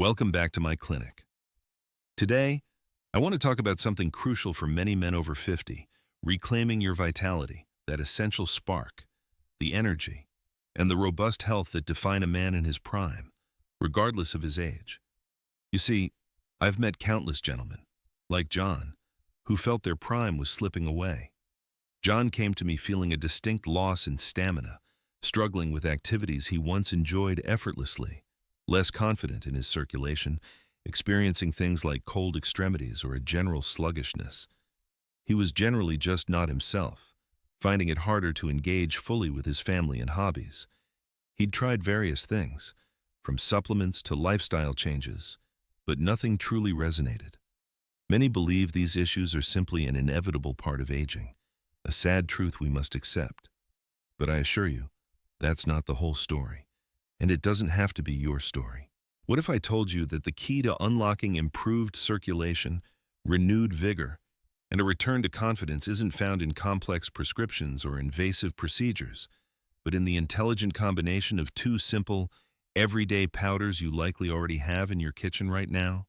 Welcome back to my clinic. Today, I want to talk about something crucial for many men over 50, reclaiming your vitality, that essential spark, the energy, and the robust health that define a man in his prime, regardless of his age. You see, I've met countless gentlemen, like John, who felt their prime was slipping away. John came to me feeling a distinct loss in stamina, struggling with activities he once enjoyed effortlessly, less confident in his circulation, experiencing things like cold extremities or a general sluggishness. He was generally just not himself, finding it harder to engage fully with his family and hobbies. He'd tried various things, from supplements to lifestyle changes, but nothing truly resonated. Many believe these issues are simply an inevitable part of aging, a sad truth we must accept. But I assure you, that's not the whole story. And it doesn't have to be your story. What if I told you that the key to unlocking improved circulation, renewed vigor, and a return to confidence isn't found in complex prescriptions or invasive procedures, but in the intelligent combination of two simple, everyday powders you likely already have in your kitchen right now?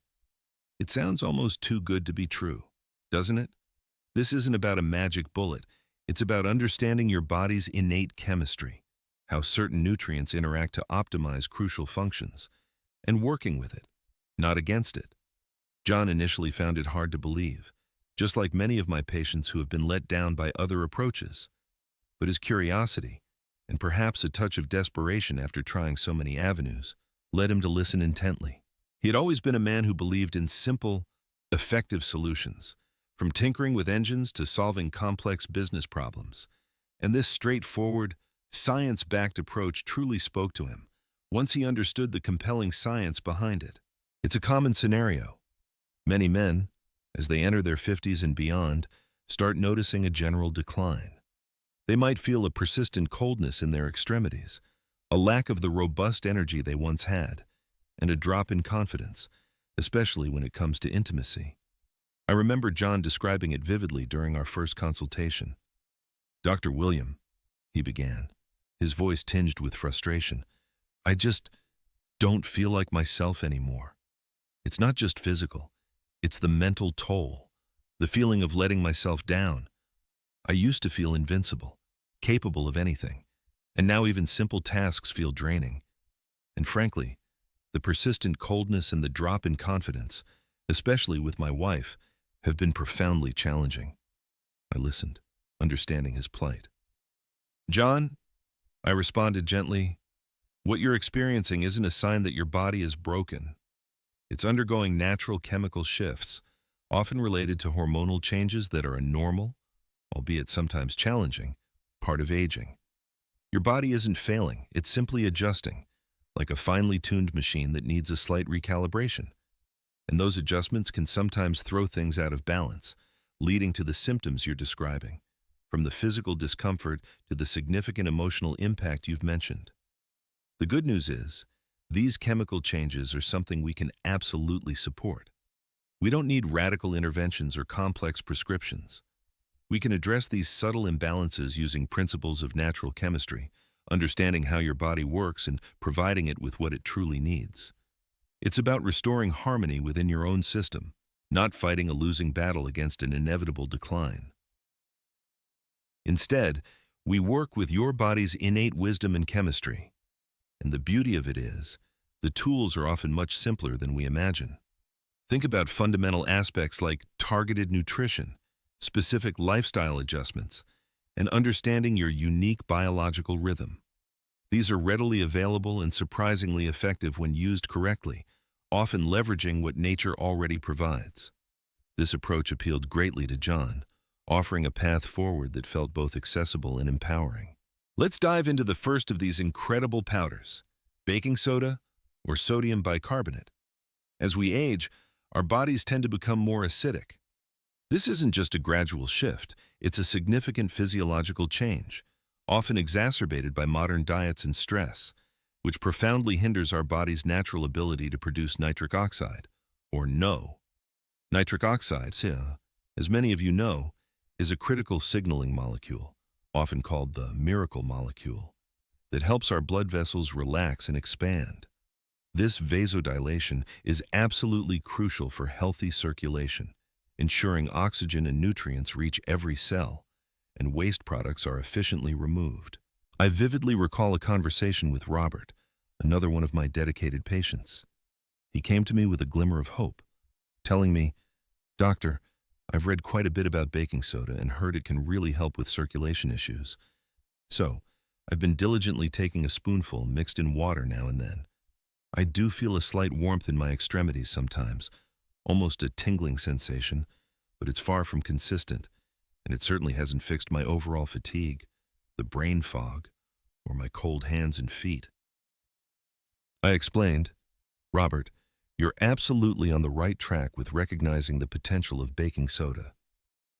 It sounds almost too good to be true, doesn't it? This isn't about a magic bullet. It's about understanding your body's innate chemistry, how certain nutrients interact to optimize crucial functions, and working with it, not against it. John initially found it hard to believe, just like many of my patients who have been let down by other approaches. But his curiosity, and perhaps a touch of desperation after trying so many avenues, led him to listen intently. He had always been a man who believed in simple, effective solutions, from tinkering with engines to solving complex business problems. And this straightforward, science-backed approach truly spoke to him, once he understood the compelling science behind it. It's a common scenario. Many men, as they enter their 50s and beyond, start noticing a general decline. They might feel a persistent coldness in their extremities, a lack of the robust energy they once had, and a drop in confidence, especially when it comes to intimacy. I remember John describing it vividly during our first consultation. "Dr. William," he began, his voice tinged with frustration, "I just don't feel like myself anymore. It's not just physical, it's the mental toll, the feeling of letting myself down. I used to feel invincible, capable of anything, and now even simple tasks feel draining. And frankly, the persistent coldness and the drop in confidence, especially with my wife, have been profoundly challenging." I listened, understanding his plight. "John," I responded gently, "what you're experiencing isn't a sign that your body is broken. It's undergoing natural chemical shifts, often related to hormonal changes that are a normal, albeit sometimes challenging, part of aging. Your body isn't failing, it's simply adjusting, like a finely tuned machine that needs a slight recalibration. And those adjustments can sometimes throw things out of balance, leading to the symptoms you're describing, from the physical discomfort to the significant emotional impact you've mentioned. The good news is, these chemical changes are something we can absolutely support. We don't need radical interventions or complex prescriptions. We can address these subtle imbalances using principles of natural chemistry, understanding how your body works and providing it with what it truly needs. It's about restoring harmony within your own system, not fighting a losing battle against an inevitable decline. Instead, we work with your body's innate wisdom and chemistry. And the beauty of it is, the tools are often much simpler than we imagine. Think about fundamental aspects like targeted nutrition, specific lifestyle adjustments, and understanding your unique biological rhythm. These are readily available and surprisingly effective when used correctly, often leveraging what nature already provides. This approach appealed greatly to John, offering a path forward that felt both accessible and empowering. Let's dive into the first of these incredible powders, baking soda or sodium bicarbonate. As we age, our bodies tend to become more acidic. This isn't just a gradual shift, it's a significant physiological change, often exacerbated by modern diets and stress, which profoundly hinders our body's natural ability to produce nitric oxide, or NO. Nitric oxide, as many of you know, is a critical signaling molecule, often called the miracle molecule, that helps our blood vessels relax and expand. This vasodilation is absolutely crucial for healthy circulation, ensuring oxygen and nutrients reach every cell, and waste products are efficiently removed. I vividly recall a conversation with Robert, another one of my dedicated patients. He came to me with a glimmer of hope, telling me, "Doctor, I've read quite a bit about baking soda and heard it can really help with circulation issues. So, I've been diligently taking a spoonful mixed in water now and then. I do feel a slight warmth in my extremities sometimes, almost a tingling sensation, but it's far from consistent, and it certainly hasn't fixed my overall fatigue, the brain fog, or my cold hands and feet." I explained, "Robert, you're absolutely on the right track with recognizing the potential of baking soda.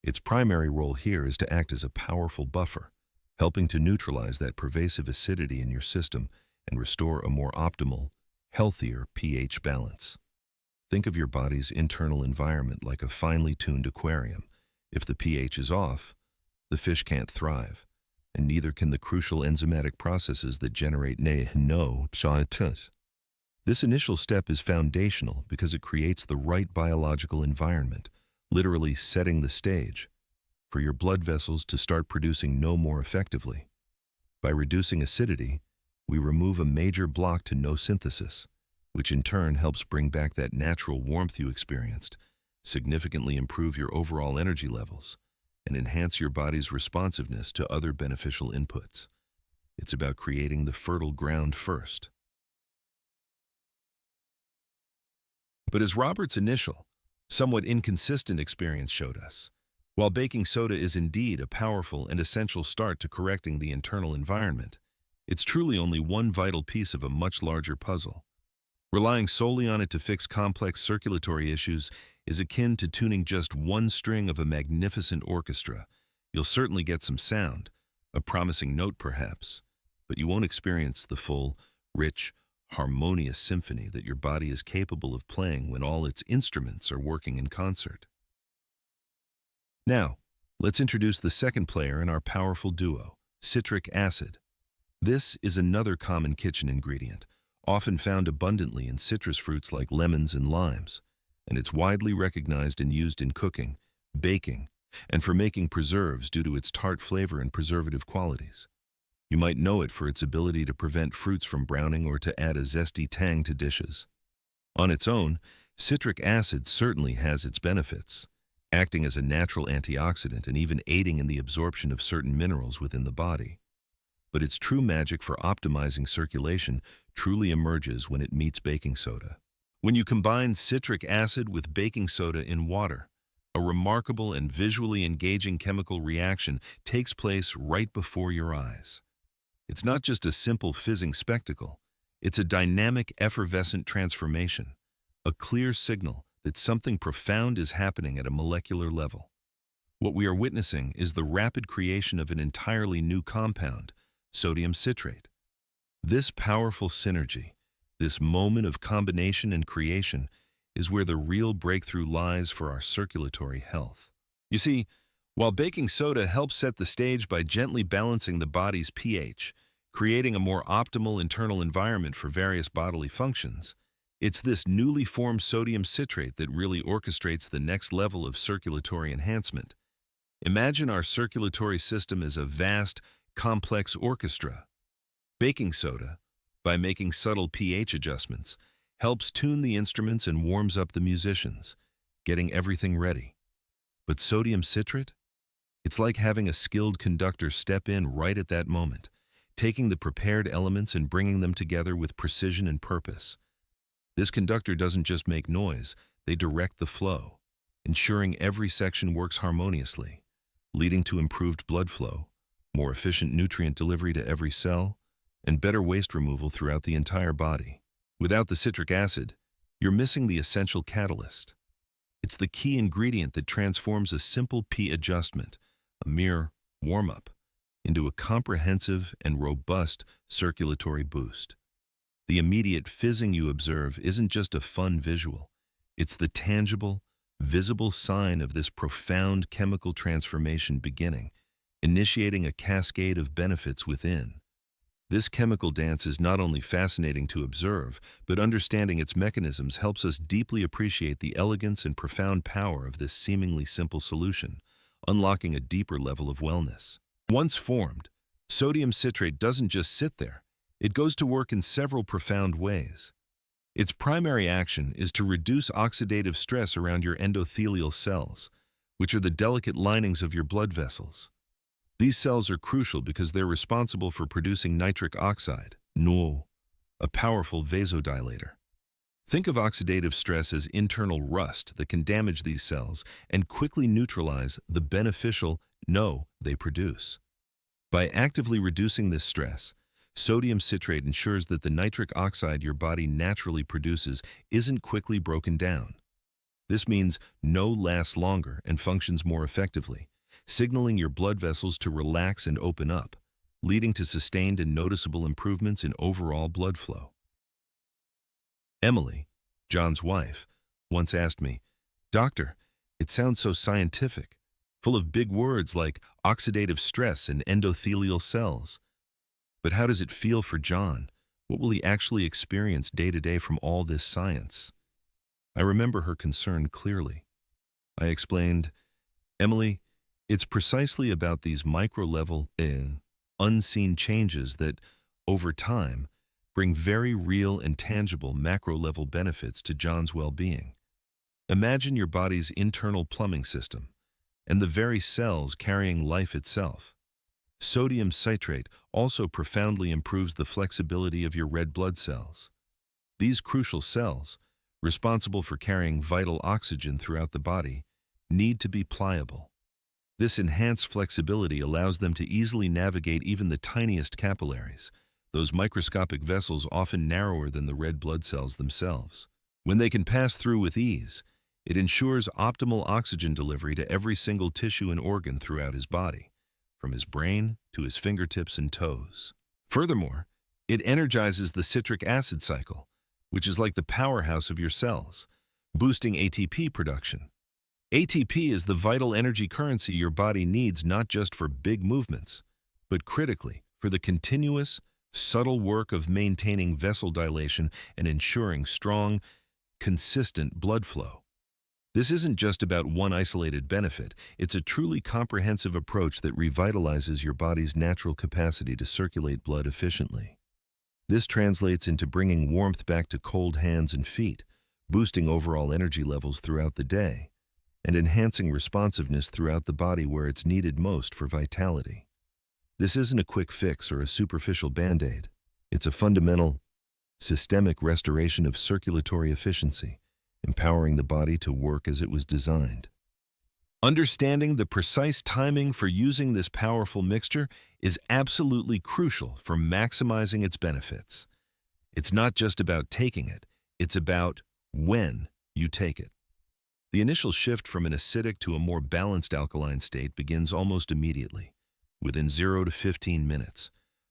Its primary role here is to act as a powerful buffer, helping to neutralize that pervasive acidity in your system and restore a more optimal, healthier pH balance. Think of your body's internal environment like a finely tuned aquarium. If the pH is off, the fish can't thrive, and neither can the crucial enzymatic processes that generate no. This initial step is foundational because it creates the right biological environment, literally setting the stage for your blood vessels to start producing no more effectively. By reducing acidity, we remove a major block to no synthesis, which in turn helps bring back that natural warmth you experienced, significantly improve your overall energy levels, and enhance your body's responsiveness to other beneficial inputs. It's about creating the fertile ground first." But as Robert's initial, somewhat inconsistent experience showed us, while baking soda is indeed a powerful and essential start to correcting the internal environment, it's truly only one vital piece of a much larger puzzle. Relying solely on it to fix complex circulatory issues is akin to tuning just one string of a magnificent orchestra. You'll certainly get some sound, a promising note perhaps, but you won't experience the full, rich, harmonious symphony that your body is capable of playing when all its instruments are working in concert. Now, let's introduce the second player in our powerful duo, citric acid. This is another common kitchen ingredient, often found abundantly in citrus fruits like lemons and limes, and it's widely recognized and used in cooking, baking, and for making preserves due to its tart flavor and preservative qualities. You might know it for its ability to prevent fruits from browning or to add a zesty tang to dishes. On its own, citric acid certainly has its benefits, acting as a natural antioxidant and even aiding in the absorption of certain minerals within the body. But its true magic for optimizing circulation truly emerges when it meets baking soda. When you combine citric acid with baking soda in water, a remarkable and visually engaging chemical reaction takes place right before your eyes. It's not just a simple fizzing spectacle, it's a dynamic, effervescent transformation, a clear signal that something profound is happening at a molecular level. What we are witnessing is the rapid creation of an entirely new compound, sodium citrate. This powerful synergy, this moment of combination and creation, is where the real breakthrough lies for our circulatory health. You see, while baking soda helps set the stage by gently balancing the body's pH, creating a more optimal internal environment for various bodily functions, it's this newly formed sodium citrate that really orchestrates the next level of circulatory enhancement. Imagine our circulatory system as a vast, complex orchestra. Baking soda, by making subtle pH adjustments, helps tune the instruments and warms up the musicians, getting everything ready. But sodium citrate? It's like having a skilled conductor step in right at that moment, taking the prepared elements and bringing them together with precision and purpose. This conductor doesn't just make noise, they direct the flow, ensuring every section works harmoniously, leading to improved blood flow, more efficient nutrient delivery to every cell, and better waste removal throughout the entire body. Without the citric acid, you're missing the essential catalyst. It's the key ingredient that transforms a simple pH adjustment, a mere warm-up, into a comprehensive and robust circulatory boost. The immediate fizzing you observe isn't just a fun visual. It's the tangible, visible sign of this profound chemical transformation beginning, initiating a cascade of benefits within. This chemical dance is not only fascinating to observe, but understanding its mechanisms helps us deeply appreciate the elegance and profound power of this seemingly simple solution, unlocking a deeper level of wellness. Once formed, sodium citrate doesn't just sit there. It goes to work in several profound ways. Its primary action is to reduce oxidative stress around your endothelial cells, which are the delicate linings of your blood vessels. These cells are crucial because they're responsible for producing nitric oxide, NO, a powerful vasodilator. Think of oxidative stress as internal rust that can damage these cells and quickly neutralize the beneficial NO they produce. By actively reducing this stress, sodium citrate ensures that the nitric oxide your body naturally produces isn't quickly broken down. This means NO lasts longer and functions more effectively, signaling your blood vessels to relax and open up, leading to sustained and noticeable improvements in overall blood flow. Emily, John's wife, once asked me, "Doctor, it sounds so scientific, full of big words like oxidative stress and endothelial cells. But how does it feel for John? What will he actually experience day to day from all this science?" I remember her concern clearly. I explained, "Emily, it's precisely about these micro-level, unseen changes that, over time, bring very real and tangible macro-level benefits to John's well-being. Imagine your body's internal plumbing system and the very cells carrying life itself. Sodium citrate also profoundly improves the flexibility of your red blood cells. These crucial cells, responsible for carrying vital oxygen throughout the body, need to be pliable. This enhanced flexibility allows them to easily navigate even the tiniest capillaries, those microscopic vessels often narrower than the red blood cells themselves. When they can pass through with ease, it ensures optimal oxygen delivery to every single tissue and organ throughout his body, from his brain to his fingertips and toes. Furthermore, it energizes the citric acid cycle, which is like the powerhouse of your cells, boosting ATP production. ATP is the vital energy currency your body needs not just for big movements, but critically for the continuous, subtle work of maintaining vessel dilation and ensuring strong, consistent blood flow. This isn't just about one isolated benefit, it's a truly comprehensive approach that revitalizes your body's natural capacity to circulate blood efficiently. This translates into bringing warmth back to cold hands and feet, boosting overall energy levels throughout the day, and enhancing responsiveness throughout the body where it's needed most for vitality. This isn't a quick fix or a superficial band-aid. It's a fundamental, systemic restoration of circulatory efficiency, empowering the body to work as it was designed. Understanding the precise timing for using this powerful mixture is absolutely crucial for maximizing its benefits. It's not just about taking it, it's about when you take it. The initial shift from an acidic to a more balanced alkaline state begins almost immediately, within 0 to 15 minutes,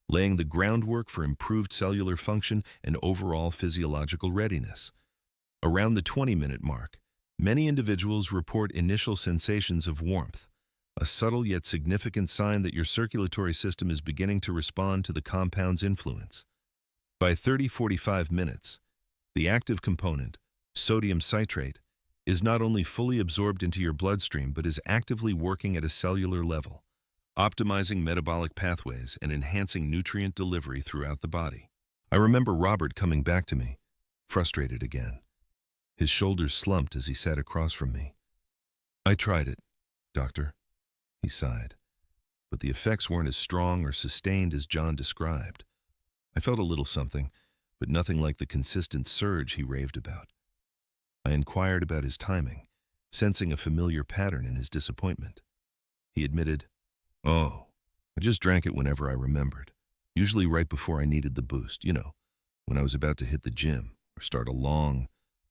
laying the groundwork for improved cellular function and overall physiological readiness. Around the 20-minute mark, many individuals report initial sensations of warmth, a subtle yet significant sign that your circulatory system is beginning to respond to the compound's influence. By 30-45 minutes, the active component, sodium citrate, is not only fully absorbed into your bloodstream but is actively working at a cellular level, optimizing metabolic pathways and enhancing nutrient delivery throughout the body. I remember Robert coming back to me, frustrated again. His shoulders slumped as he sat across from me. "I tried it, doctor," he sighed, "but the effects weren't as strong or sustained as John described. I felt a little something, but nothing like the consistent surge he raved about." I inquired about his timing, sensing a familiar pattern in his disappointment. He admitted, "Oh, I just drank it whenever I remembered, usually right before I needed the boost, when I was about to hit the gym or start a long,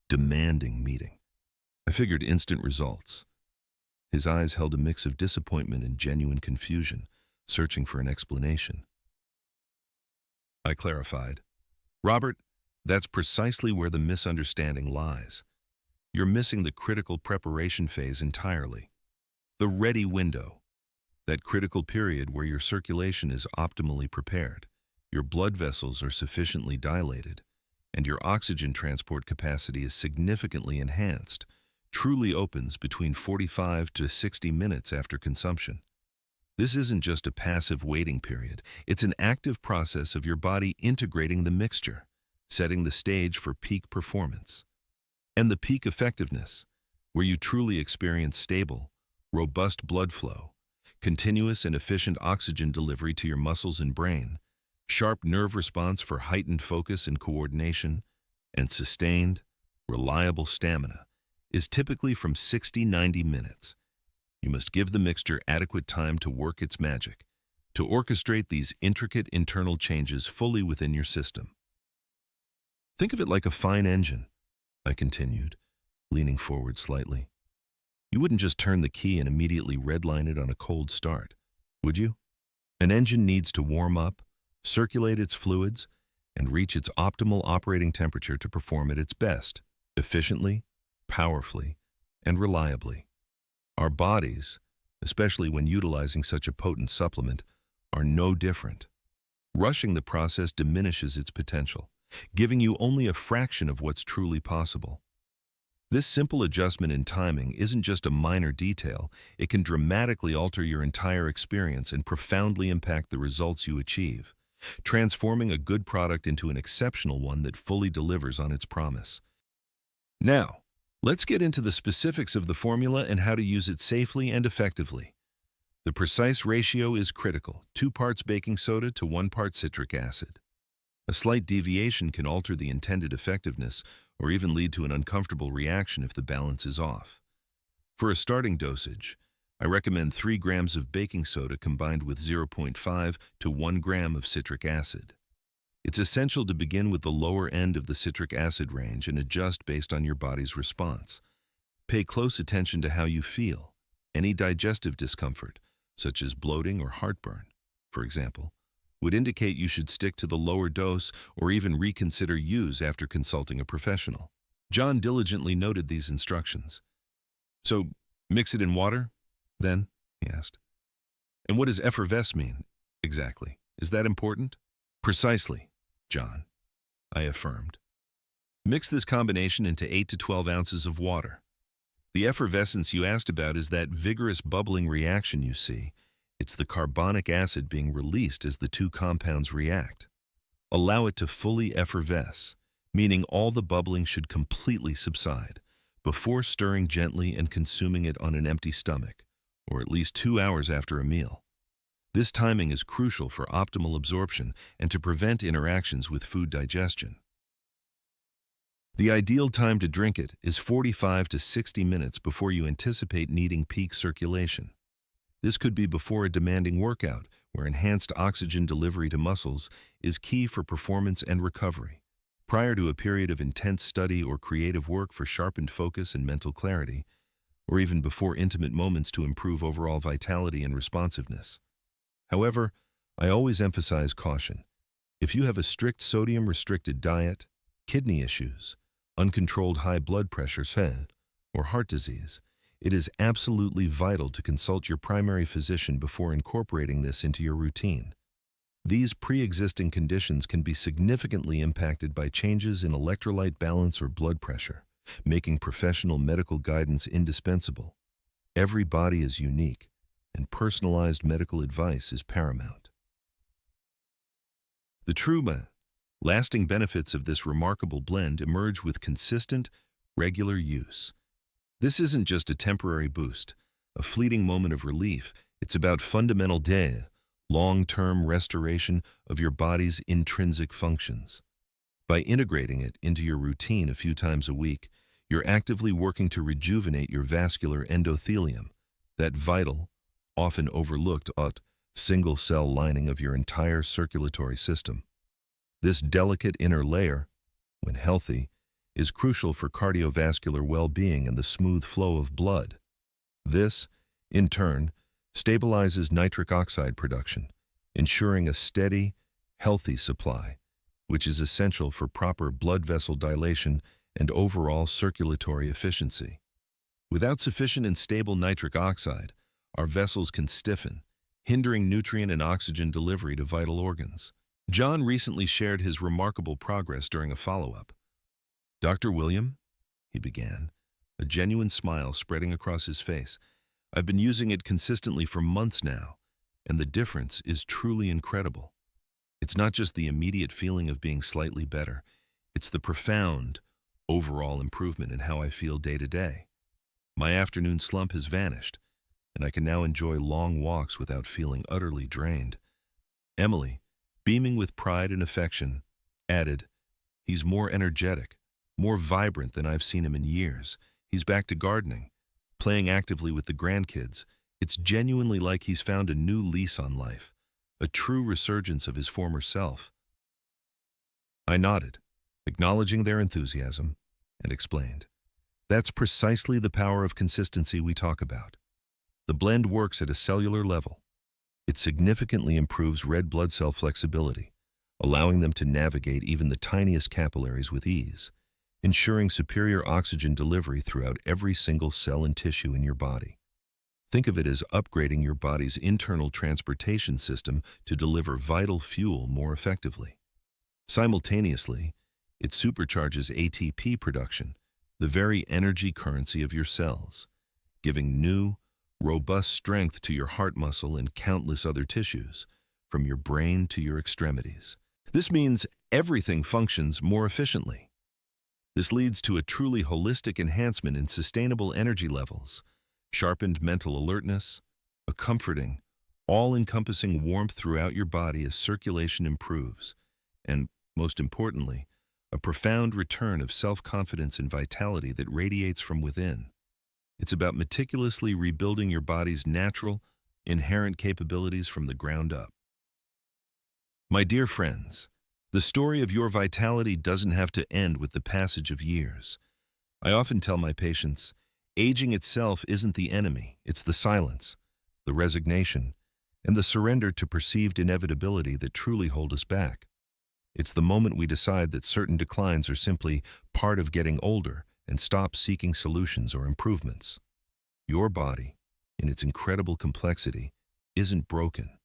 demanding meeting. I figured instant results." His eyes held a mix of disappointment and genuine confusion, searching for an explanation. I clarified, "Robert, that's precisely where the misunderstanding lies. You're missing the critical preparation phase entirely. The ready window, that critical period where your circulation is optimally prepared. your blood vessels are sufficiently dilated, and your oxygen transport capacity is significantly enhanced, truly opens between 45 to 60 minutes after consumption. This isn't just a passive waiting period, it's an active process of your body integrating the mixture, setting the stage for peak performance. And the peak effectiveness, where you truly experience stable, robust blood flow, continuous and efficient oxygen delivery to your muscles and brain, sharp nerve response for heightened focus and coordination, and sustained, reliable stamina, is typically from 60–90 minutes. You must give the mixture adequate time to work its magic, to orchestrate these intricate internal changes fully within your system. Think of it like a fine engine, I continued, leaning forward slightly. You wouldn't just turn the key and immediately redline it on a cold start, would you? An engine needs to warm up, circulate its fluids, and reach its optimal operating temperature to perform at its best, efficiently, powerfully, and reliably. Our bodies, especially when utilizing such a potent supplement, are no different. Rushing the process diminishes its potential, giving you only a fraction of what's truly possible. This simple adjustment in timing isn't just a minor detail, it can dramatically alter your entire experience and profoundly impact the results you achieve, transforming a good product into an exceptional one that fully delivers on its promise. Now, let's get into the specifics of the formula and how to use it safely and effectively. The precise ratio is critical: 2 parts baking soda to 1 part citric acid. A slight deviation can alter the intended effectiveness or even lead to an uncomfortable reaction if the balance is off. For a starting dosage, I recommend 3 grams of baking soda combined with 0.5 to 1 gram of citric acid. It's essential to begin with the lower end of the citric acid range and adjust based on your body's response. Pay close attention to how you feel. Any digestive discomfort, such as bloating or heartburn, for example, would indicate you should stick to the lower dose or even reconsider use after consulting a professional. John diligently noted these instructions. So, mix it in water, then? He asked. And what does effervesce mean, exactly? Is that important? Precisely, John, I affirmed. Mix this combination into 8 to 12 ounces of water. The effervescence you asked about is that vigorous bubbling reaction you see. It's the carbonic acid being released as the 2 compounds react. Allow it to fully effervesce, meaning all the bubbling should completely subside, before stirring gently and consuming it on an empty stomach, or at least 2 hours after a meal. This timing is crucial for optimal absorption and to prevent interactions with food digestion. The ideal time to drink it is 45 to 60 minutes before you anticipate needing peak circulation. This could be before a demanding workout, where enhanced oxygen delivery to muscles is key for performance and recovery, prior to a period of intense study or creative work for sharpened focus and mental clarity, or even before intimate moments to improve overall vitality and responsiveness. However, I always emphasize caution. If you have a strict sodium-restricted diet, kidney issues, uncontrolled high blood pressure, or heart disease, it is absolutely vital to consult your primary physician before incorporating this into your routine. These pre-existing conditions can be significantly impacted by changes in electrolyte balance or blood pressure, making professional medical guidance indispensable. Every body is unique, and personalized medical advice is paramount. The true, lasting benefits of this remarkable blend emerge with consistent, regular use. This isn't just a temporary boost, a fleeting moment of relief. It's about fundamental long-term restoration of your body's intrinsic functions. By integrating it into your routine a few times a week, you're actively working to rejuvenate your vascular endothelium, that vital, often overlooked, single-cell lining of your entire circulatory system. This delicate inner layer, when healthy, is crucial for cardiovascular well-being and the smooth flow of blood. This, in turn, stabilizes nitric oxide production, ensuring a steady, healthy supply, which is essential for proper blood vessel dilation and overall circulatory efficiency. Without sufficient and stable nitric oxide, our vessels can stiffen, hindering nutrient and oxygen delivery to vital organs. John recently shared his remarkable progress during a follow-up. "Dr. William," he began, a genuine smile spreading across his face, "I've been using it consistently for months now, and the difference is truly incredible. It's not just the immediate feeling of being slightly better, it's the profound, overall improvement in how I feel day to day. My afternoon slump has vanished, and I can now enjoy long walks without feeling utterly drained." Emily, beaming with pride and affection, added, "He's more energetic, more vibrant than I've seen him in years. He's back to gardening, playing actively with the grandkids. It's genuinely like he's found a new lease on life, a true resurgence of his former self." I nodded, acknowledging their enthusiasm, and explained, "That's precisely the power of consistency we talk about. The blend works at a cellular level. It significantly improves red blood cell flexibility, allowing them to navigate even the tiniest capillaries with ease, ensuring superior oxygen delivery throughout every single cell and tissue in your body. Think of it as upgrading your body's internal transportation system to deliver vital fuel more effectively. Simultaneously, it supercharges ATP production, the very energy currency of your cells, giving new, robust strength to your heart muscle and countless other tissues, from your brain to your extremities. This means everything functions more efficiently. This leads to a truly holistic enhancement in sustainable energy levels, sharpened mental alertness, a comforting, all-encompassing warmth throughout your body as circulation improves, and, most importantly, a profound return of self-confidence and vitality that radiates from within. It's about meticulously rebuilding your body's natural, inherent capabilities from the ground up. My dear friends, the story of your vitality doesn't have to end with the passage of years. I often tell my patients, aging itself isn't the enemy, it's the silence, the resignation, and the surrender to perceived inevitability that truly hold us back. It's the moment we decide that certain declines are simply part of getting older and stop seeking solutions or improvements. Your body, in its incredible complexity, isn't broken.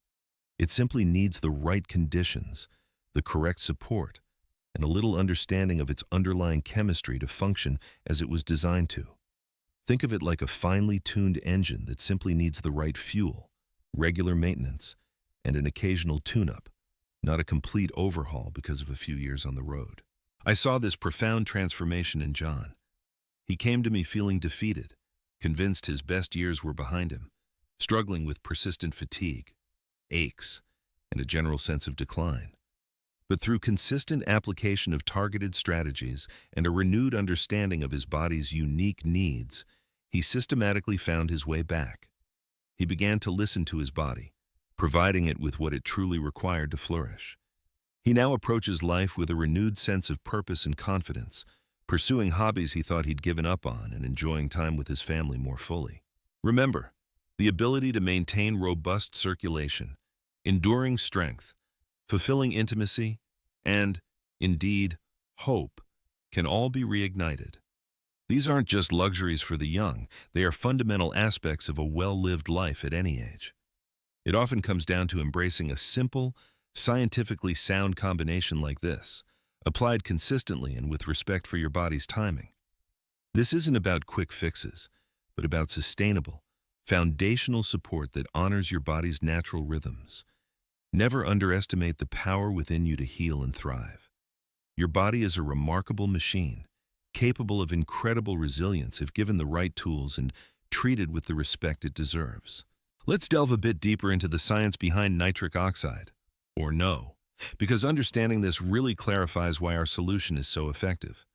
It simply needs the right conditions, the correct support, and a little understanding of its underlying chemistry to function as it was designed to. Think of it like a finely tuned engine that simply needs the right fuel, regular maintenance, and an occasional tune-up, not a complete overhaul because of a few years on the road. I saw this profound transformation in John. He came to me feeling defeated, convinced his best years were behind him, struggling with persistent fatigue, aches, and a general sense of decline. But through consistent application of targeted strategies and a renewed understanding of his body's unique needs, he systematically found his way back. He began to listen to his body, providing it with what it truly required to flourish. He now approaches life with a renewed sense of purpose and confidence, pursuing hobbies he thought he'd given up on and enjoying time with his family more fully. Remember, the ability to maintain robust circulation, enduring strength, fulfilling intimacy, and, indeed, hope can all be reignited. These aren't just luxuries for the young, they are fundamental aspects of a well-lived life at any age. It often comes down to embracing a simple, scientifically sound combination like this, applied consistently and with respect for your body's timing. This isn't about quick fixes, but about sustainable, foundational support that honors your body's natural rhythms. Never underestimate the power within you to heal and thrive. Your body is a remarkable machine, capable of incredible resilience if given the right tools and treated with the respect it deserves. Let's delve a bit deeper into the science behind nitric oxide, or NO, because understanding this really clarifies why our solution is so effective.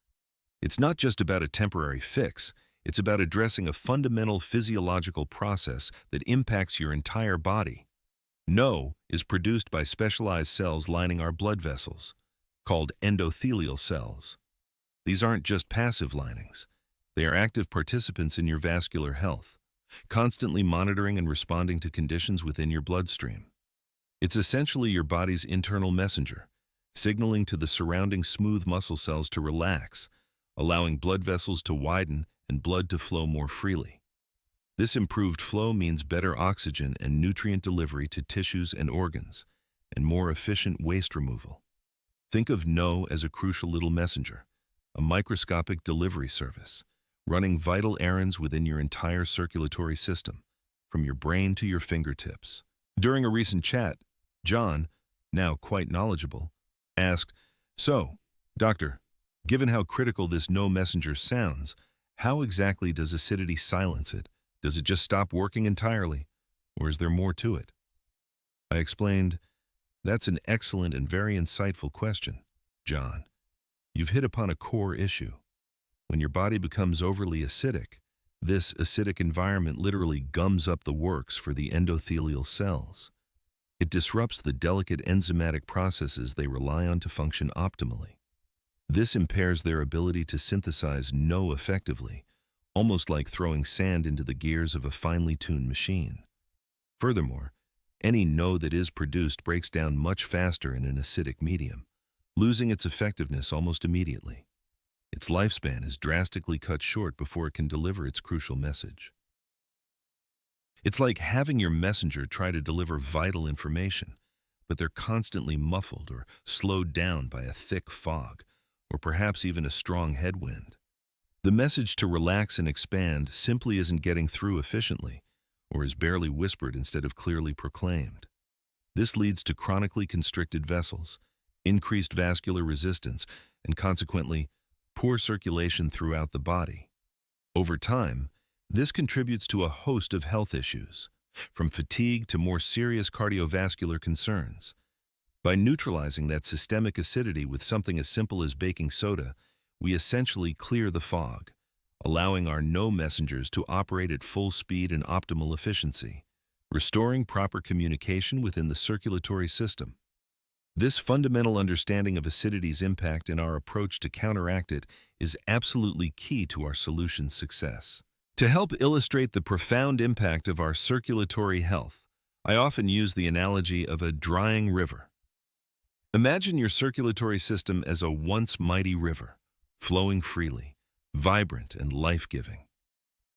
It's not just about a temporary fix, it's about addressing a fundamental physiological process that impacts your entire body. NO is produced by specialized cells lining our blood vessels, called endothelial cells. These aren't just passive linings. They are active participants in your vascular health, constantly monitoring and responding to conditions within your bloodstream. It's essentially your body's internal messenger, signaling to the surrounding smooth muscle cells to relax, allowing blood vessels to widen and blood to flow more freely. This improved flow means better oxygen and nutrient delivery to tissues and organs, and more efficient waste removal. Think of No as a crucial little messenger, a microscopic delivery service, running vital errands within your entire circulatory system, from your brain to your fingertips. During a recent chat, John, now quite knowledgeable, asked, "So, doctor, given how critical this No messenger sounds, how exactly does acidity silence it? Does it just stop working entirely, or is there more to it?" I explained, "That's an excellent and very insightful question, John. You've hit upon a core issue. When your body becomes overly acidic, this acidic environment literally gums up the works for the endothelial cells. It disrupts the delicate enzymatic processes they rely on to function optimally. This impairs their ability to synthesize No effectively, almost like throwing sand into the gears of a finely tuned machine. Furthermore, any No that is produced breaks down much faster in an acidic medium, losing its effectiveness almost immediately. Its lifespan is drastically cut short before it can deliver its crucial message. It's like having your messenger try to deliver vital information, but they're constantly muffled or slowed down by a thick fog, or perhaps even a strong headwind. The message to relax and expand simply isn't getting through efficiently, or is barely whispered instead of clearly proclaimed. This leads to chronically constricted vessels, increased vascular resistance, and consequently, poor circulation throughout the body. Over time, this contributes to a host of health issues, from fatigue to more serious cardiovascular concerns. By neutralizing that systemic acidity with something as simple as baking soda, we essentially clear the fog, allowing our No messengers to operate at full speed and optimal efficiency, restoring proper communication within the circulatory system. This fundamental understanding of acidity's impact in our approach to counteract it is absolutely key to our solution's success. To help illustrate the profound impact of our circulatory health, I often use the analogy of a drying river. Imagine your circulatory system as a once mighty river, flowing freely, vibrant and life-giving.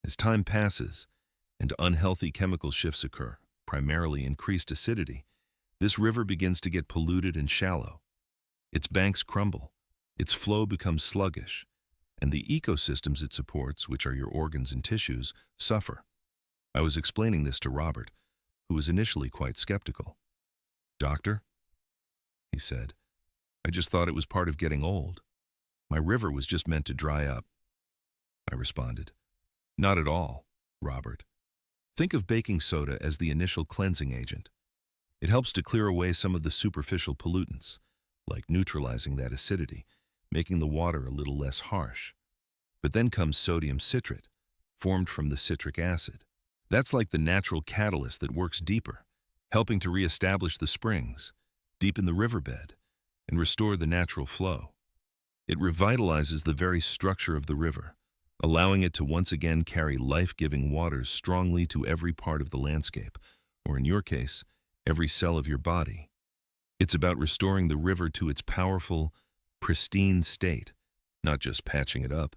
As time passes and unhealthy chemical shifts occur, primarily increased acidity, this river begins to get polluted and shallow. Its banks crumble, its flow becomes sluggish, and the ecosystems it supports, which are your organs and tissues, suffer. I was explaining this to Robert, who was initially quite skeptical. "Doctor," he said, "I just thought it was part of getting old. My river was just meant to dry up." I responded, "Not at all, Robert. Think of baking soda as the initial cleansing agent. It helps to clear away some of the superficial pollutants, like neutralizing that acidity, making the water a little less harsh. But then comes sodium citrate, formed from the citric acid. That's like the natural catalyst that works deeper, helping to reestablish the springs, deepen the riverbed, and restore the natural flow. It revitalizes the very structure of the river, allowing it to once again carry life-giving waters strongly to every part of the landscape, or in your case, every cell of your body. It's about restoring the river to its powerful, pristine state, not just patching it up."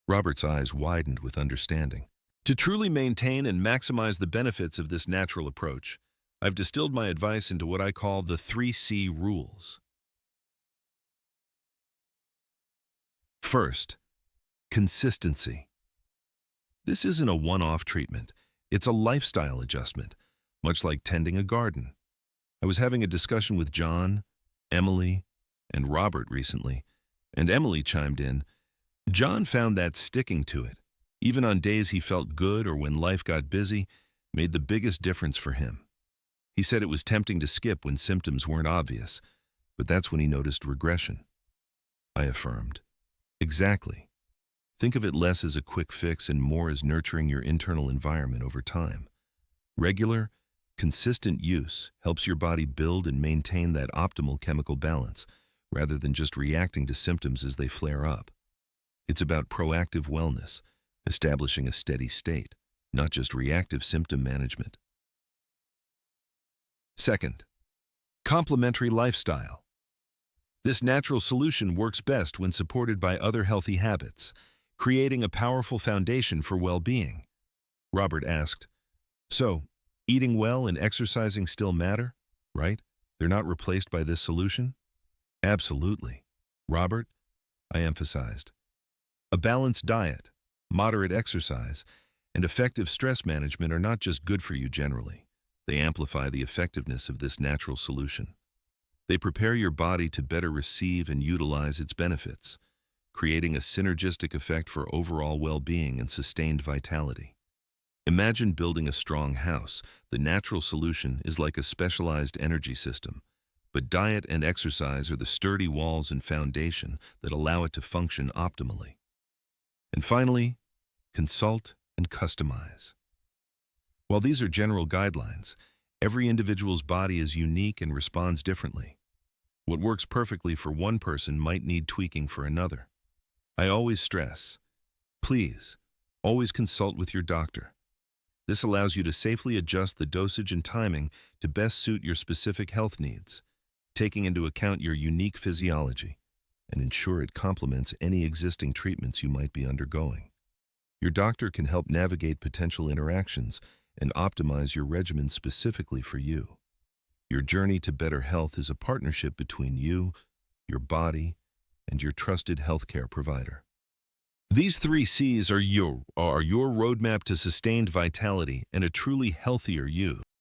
Robert's eyes widened with understanding. To truly maintain and maximize the benefits of this natural approach, I've distilled my advice into what I call the 3C rules. First, consistency. This isn't a one-off treatment. It's a lifestyle adjustment, much like tending a garden. I was having a discussion with John, Emily, and Robert recently, and Emily chimed in. John found that sticking to it, even on days he felt good or when life got busy, made the biggest difference for him. He said it was tempting to skip when symptoms weren't obvious, but that's when he noticed regression. I affirmed, "Exactly. Think of it less as a quick fix and more as nurturing your internal environment over time. Regular, consistent use helps your body build and maintain that optimal chemical balance, rather than just reacting to symptoms as they flare up. It's about proactive wellness, establishing a steady state, not just reactive symptom management." Second, complementary lifestyle. This natural solution works best when supported by other healthy habits, creating a powerful foundation for well-being. Robert asked, "So, eating well and exercising still matter, right?" They're not replaced by this solution? Absolutely. Robert, I emphasized. A balanced diet, moderate exercise, and effective stress management are not just good for you generally. They amplify the effectiveness of this natural solution. They prepare your body to better receive and utilize its benefits, creating a synergistic effect for overall well-being and sustained vitality. Imagine building a strong house. The natural solution is like a specialized energy system, but diet and exercise are the sturdy walls and foundation that allow it to function optimally. And finally, consult and customize. While these are general guidelines, every individual's body is unique and responds differently. What works perfectly for one person might need tweaking for another. I always stress, please, always consult with your doctor. This allows you to safely adjust the dosage and timing to best suit your specific health needs, taking into account your unique physiology, and ensure it complements any existing treatments you might be undergoing. Your doctor can help navigate potential interactions and optimize your regimen specifically for you. Your journey to better health is a partnership between you, your body, and your trusted healthcare provider. These 3 C's are your roadmap to sustained vitality and a truly healthier you.